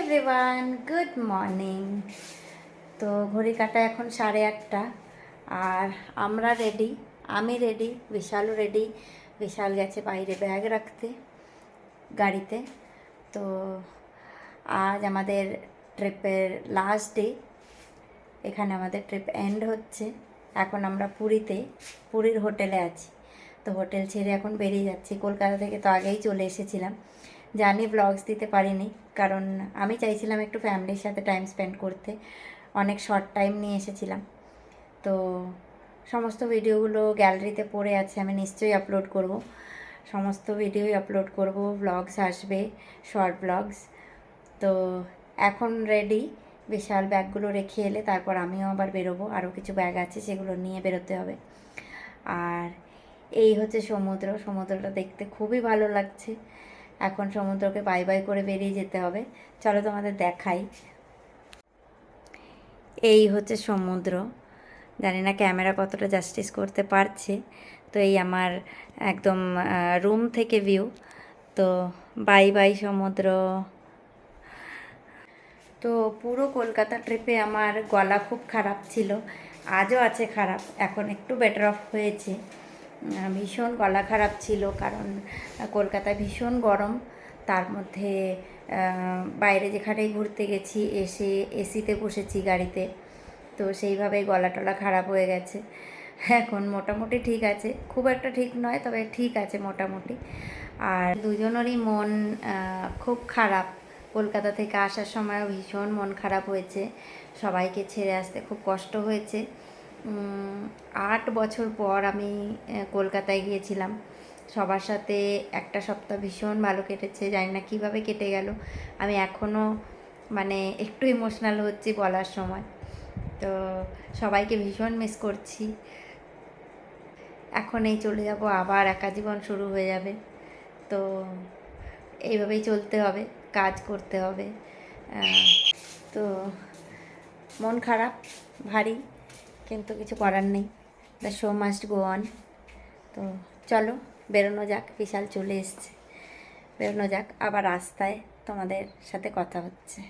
Everyone, good morning. তো ঘড়ি কাটা এখন 8:30 আর আমরা রেডি, আমি রেডি, বিশালও রেডি। বিশাল গেছে বাইরে ব্যাগ রাখতে গাড়িতে। তো আজ আমাদের ট্রিপের লাস্ট ডে, এখানে আমাদের ট্রিপ এন্ড হচ্ছে। এখন আমরা পুরীর হোটেলে আছি। তো হোটেল ছেড়ে এখন বেরিয়ে যাচ্ছি। কলকাতা থেকে তো আগেই চলে এসেছিলাম, জানি ব্লগস দিতে পারিনি, কারণ আমি চাইছিলাম একটু ফ্যামিলির সাথে টাইম স্পেন্ড করতে। অনেক শর্ট টাইম নিয়ে এসেছিলাম। তো সমস্ত ভিডিওগুলো গ্যালারিতে পড়ে আছে, আমি নিশ্চয়ই আপলোড করব, সমস্ত ভিডিওই আপলোড করব, ব্লগস আসবে, শর্ট ব্লগস। তো এখন রেডি, বিশাল ব্যাগগুলো রেখে এলে তারপর আমিও আবার বেরোবো। আরও কিছু ব্যাগ আছে, সেগুলো নিয়ে বেরোতে হবে। আর এই হচ্ছে সমুদ্রটা দেখতে খুবই ভালো লাগছে। এখন সমুদ্রকে বাই বাই করে বেরিয়ে যেতে হবে। চলো তোমাদের দেখাই। এই হচ্ছে সমুদ্র। জানি না ক্যামেরা কতটা জাস্টিস করতে পারছে। তো এই আমার একদম রুম থেকে ভিউ। তো বাই বাই সমুদ্র। তো পুরো কলকাতা ট্রিপে আমার গলা খুব খারাপ ছিল, আজও আছে খারাপ, এখন একটু বেটার অফ হয়েছে। ভীষণ গলা খারাপ ছিল, কারণ কলকাতায় ভীষণ গরম, তার মধ্যে বাইরে যেখানেই ঘুরতে গেছি এসে এসিতে বসেছি গাড়িতে, তো সেইভাবেই গলা টলা খারাপ হয়ে গেছে। এখন মোটামুটি ঠিক আছে, খুব একটা ঠিক নয়, তবে ঠিক আছে মোটামুটি। আর দুজনেরই মন খুব খারাপ। কলকাতা থেকে আসার সময়ও ভীষণ মন খারাপ হয়েছে, সবাইকে ছেড়ে আসতে খুব কষ্ট হয়েছে। 8 বছর পর আমি কলকাতায় গিয়েছিলাম, সবার সাথে একটা সপ্তাহ ভীষণ ভালো কেটেছে, জানি না কীভাবে কেটে গেল। আমি এখনও মানে একটু ইমোশনাল হচ্ছি বলার সময়। তো সবাইকে ভীষণ মিস করছি। এখন এই চলে যাব, আবার একা জীবন শুরু হয়ে যাবে। তো এইভাবেই চলতে হবে, কাজ করতে হবে। তো মন খারাপ ভারী, কিন্তু কিছু করার নেই, the show must go on. তো চলো বেরোনো যাক, বিশাল চলে এসছে, বেরোনো যাক। আবার রাস্তায় তোমাদের সাথে কথা হচ্ছে।